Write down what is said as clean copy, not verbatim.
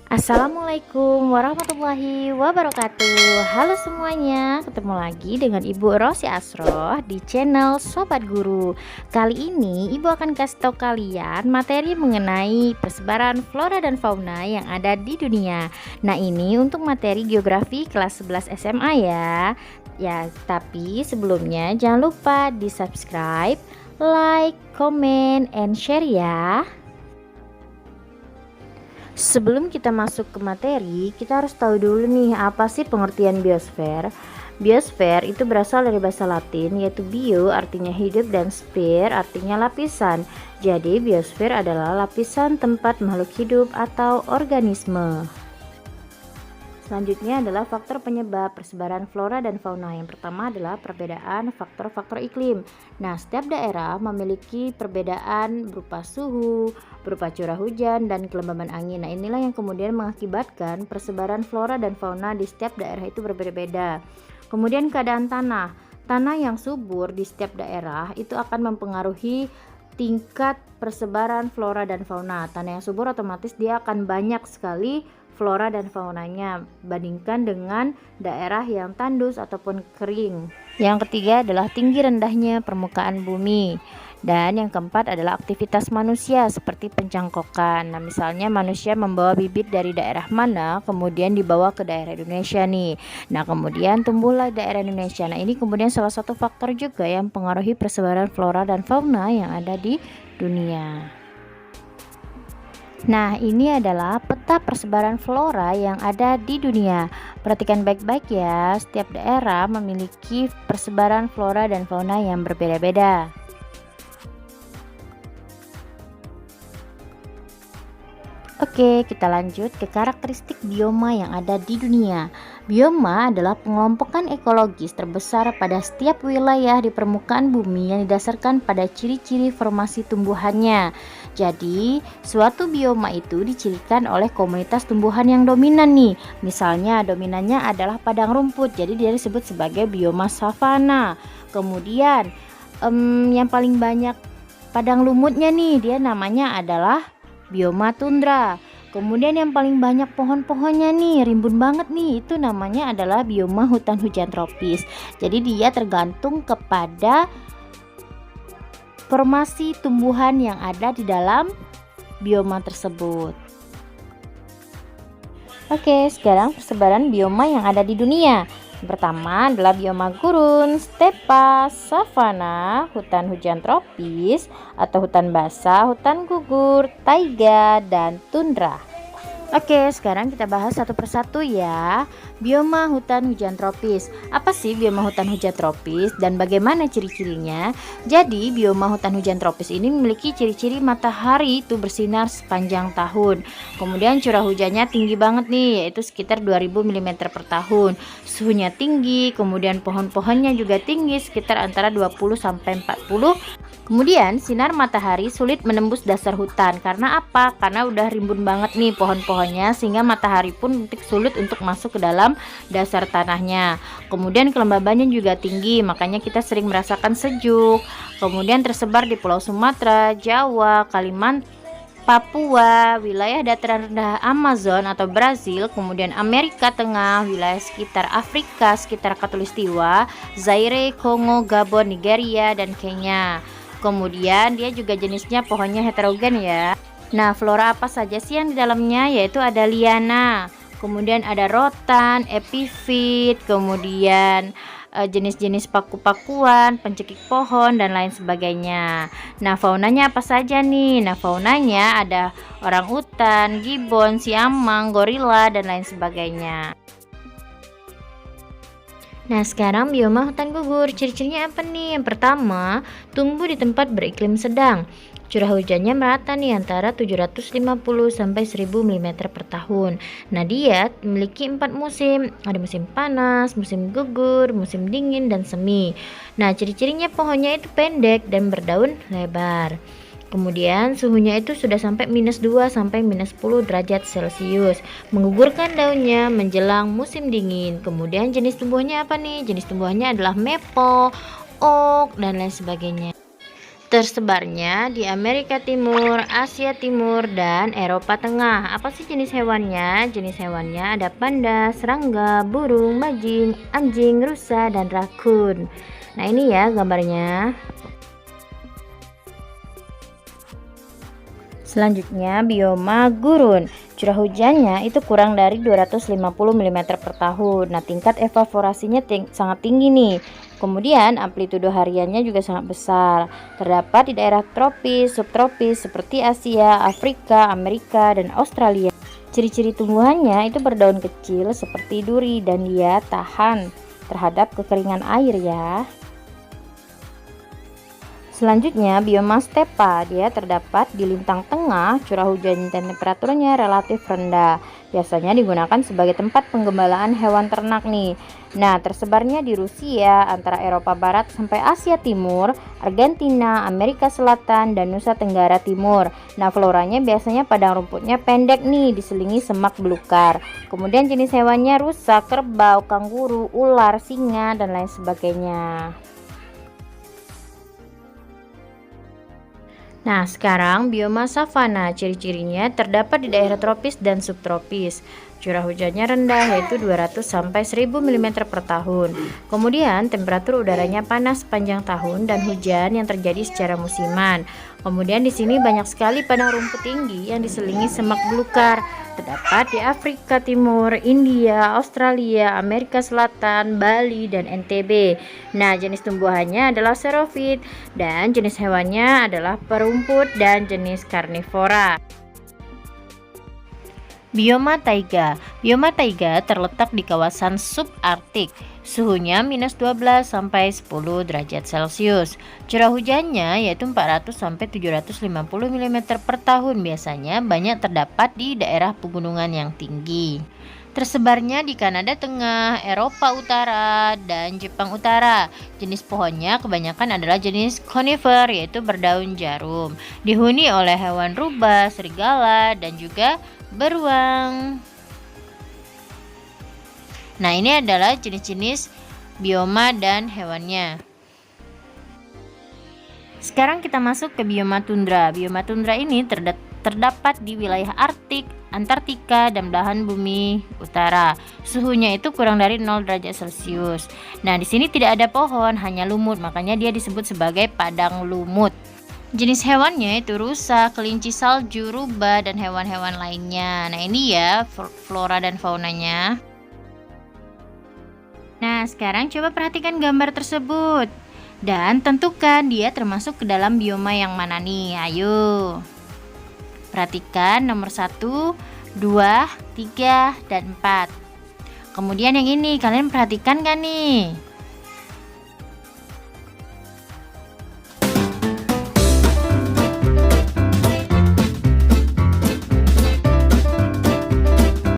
Assalamualaikum warahmatullahi wabarakatuh. Halo semuanya, ketemu lagi dengan Ibu Rosy Asroh di channel Sobat Guru. Kali ini Ibu akan kasih tahu kalian materi mengenai persebaran flora dan fauna yang ada di dunia. Nah, ini untuk materi geografi kelas 11 SMA ya. Ya, tapi sebelumnya jangan lupa di-subscribe, like, comment, and share ya. Sebelum kita masuk ke materi, kita harus tahu dulu nih apa sih pengertian biosfer. Biosfer itu berasal dari bahasa Latin yaitu bio artinya hidup dan sphere artinya lapisan. Jadi biosfer adalah lapisan tempat makhluk hidup atau organisme. Selanjutnya adalah faktor penyebab persebaran flora dan fauna. Yang pertama adalah perbedaan faktor-faktor iklim. Nah, setiap daerah memiliki perbedaan berupa suhu, berupa curah hujan, dan kelembaban angin. Nah, inilah yang kemudian mengakibatkan persebaran flora dan fauna di setiap daerah itu berbeda-beda. Kemudian keadaan tanah. Tanah yang subur di setiap daerah itu akan mempengaruhi tingkat persebaran flora dan fauna. Tanah yang subur otomatis dia akan banyak sekali flora dan faunanya bandingkan dengan daerah yang tandus ataupun kering. Yang ketiga adalah tinggi rendahnya permukaan bumi. Dan yang keempat adalah aktivitas manusia seperti pencangkokan. Nah, misalnya manusia membawa bibit dari daerah mana kemudian dibawa ke daerah Indonesia nih. Nah, kemudian tumbuhlah daerah Indonesia. Nah, ini kemudian salah satu faktor juga yang mempengaruhi persebaran flora dan fauna yang ada di dunia. Nah, ini adalah peta persebaran flora yang ada di dunia. Perhatikan baik-baik ya, setiap daerah memiliki persebaran flora dan fauna yang berbeda-beda. Oke, kita lanjut ke karakteristik bioma yang ada di dunia. Bioma adalah pengelompokan ekologis terbesar pada setiap wilayah di permukaan bumi yang didasarkan pada ciri-ciri formasi tumbuhannya. Jadi, suatu bioma itu dicirikan oleh komunitas tumbuhan yang dominan nih. Misalnya, dominannya adalah padang rumput, jadi dia disebut sebagai bioma savana. Kemudian, yang paling banyak padang lumutnya nih, dia namanya adalah bioma tundra. Kemudian yang paling banyak pohon-pohonnya nih, rimbun banget nih, itu namanya adalah bioma hutan hujan tropis. Jadi dia tergantung kepada formasi tumbuhan yang ada di dalam bioma tersebut. Oke, sekarang persebaran bioma yang ada di dunia. Yang pertama adalah bioma gurun, stepa, savana, hutan hujan tropis atau hutan basah, hutan gugur, taiga, dan tundra. Oke, sekarang kita bahas satu persatu ya. Bioma hutan hujan tropis. Apa sih bioma hutan hujan tropis dan bagaimana ciri-cirinya? Jadi, bioma hutan hujan tropis ini memiliki ciri-ciri matahari itu bersinar sepanjang tahun. Kemudian curah hujannya tinggi banget nih, yaitu sekitar 2000 mm per tahun. Suhunya tinggi, kemudian pohon-pohonnya juga tinggi, sekitar antara 20 sampai 40. Kemudian sinar matahari sulit menembus dasar hutan. Karena apa? Karena udah rimbun banget nih pohon-pohonnya, sehingga matahari pun sulit untuk masuk ke dalam dasar tanahnya. Kemudian kelembabannya juga tinggi, makanya kita sering merasakan sejuk. Kemudian tersebar di Pulau Sumatera, Jawa, Kalimantan, Papua, wilayah dataran rendah Amazon atau Brazil, kemudian Amerika Tengah, wilayah sekitar Afrika, sekitar Khatulistiwa, Zaire, Kongo, Gabon, Nigeria, dan Kenya. Kemudian dia juga jenisnya pohonnya heterogen ya. Nah, flora apa saja sih yang di dalamnya? Yaitu ada liana, kemudian ada rotan, epifit, kemudian jenis-jenis paku-pakuan, pencekik pohon, dan lain sebagainya. Nah, faunanya apa saja nih? Nah, faunanya ada orangutan, gibbon, siamang, gorila, dan lain sebagainya. Nah, sekarang bioma hutan gugur. Ciri-cirinya apa nih? Yang pertama, tumbuh di tempat beriklim sedang. Curah hujannya merata nih antara 750 sampai 1000 mm per tahun. Nah, dia memiliki 4 musim. Ada musim panas, musim gugur, musim dingin, dan semi. Nah, ciri-cirinya pohonnya itu pendek dan berdaun lebar. Kemudian suhunya itu sudah sampai -2 sampai -10 derajat Celcius. Menggugurkan daunnya menjelang musim dingin. Kemudian jenis tumbuhannya apa nih? Jenis tumbuhannya adalah maple, oak, dan lain sebagainya. Tersebarnya di Amerika Timur, Asia Timur, dan Eropa Tengah. Apa sih jenis hewannya? Jenis hewannya ada panda, serangga, burung, bajing, anjing, rusa, dan rakun. Nah ini ya gambarnya. Selanjutnya bioma gurun. Curah hujannya itu kurang dari 250 mm per tahun. Nah, tingkat evaporasinya sangat tinggi nih. Kemudian amplitudo hariannya juga sangat besar. Terdapat di daerah tropis, subtropis seperti Asia, Afrika, Amerika, dan Australia. Ciri-ciri tumbuhannya itu berdaun kecil seperti duri dan dia tahan terhadap kekeringan air ya. Selanjutnya bioma stepa, dia terdapat di lintang tengah, curah hujan dan temperaturnya relatif rendah. Biasanya digunakan sebagai tempat penggembalaan hewan ternak nih. Nah, tersebarnya di Rusia, antara Eropa Barat sampai Asia Timur, Argentina, Amerika Selatan, dan Nusa Tenggara Timur. Nah, floranya biasanya padang rumputnya pendek nih, diselingi semak belukar. Kemudian jenis hewannya rusa, kerbau, kanguru, ular, singa, dan lain sebagainya. Nah, sekarang bioma savana, ciri-cirinya terdapat di daerah tropis dan subtropis. Curah hujannya rendah yaitu 200 sampai 1000 mm per tahun. Kemudian temperatur udaranya panas sepanjang tahun dan hujan yang terjadi secara musiman. Kemudian di sini banyak sekali padang rumput tinggi yang diselingi semak belukar. Terdapat di Afrika Timur, India, Australia, Amerika Selatan, Bali, dan NTB. Nah, jenis tumbuhannya adalah xerophyte dan jenis hewannya adalah perumput dan jenis karnivora. Bioma taiga. Bioma taiga terletak di kawasan subarktik. Suhunya minus 12 sampai 10 derajat Celcius. Curah hujannya yaitu 400 sampai 750 mm per tahun. Biasanya banyak terdapat di daerah pegunungan yang tinggi. Tersebarnya di Kanada Tengah, Eropa Utara, dan Jepang Utara. Jenis pohonnya kebanyakan adalah jenis conifer yaitu berdaun jarum. Dihuni oleh hewan rubah, serigala, dan juga beruang. Nah, ini adalah jenis-jenis bioma dan hewannya. Sekarang kita masuk ke bioma tundra. Bioma tundra ini terdapat di wilayah Arktik, Antartika, dan belahan bumi utara. Suhunya itu kurang dari 0 derajat Celcius. Nah, di sini tidak ada pohon, hanya lumut, makanya dia disebut sebagai padang lumut. Jenis hewannya itu rusa, kelinci salju, rubah, dan hewan-hewan lainnya. Nah, ini ya flora dan faunanya. Nah, sekarang coba perhatikan gambar tersebut dan tentukan dia termasuk ke dalam bioma yang mana nih. Ayo. Perhatikan nomor 1, 2, 3, dan 4. Kemudian yang ini, kalian perhatikan gak nih?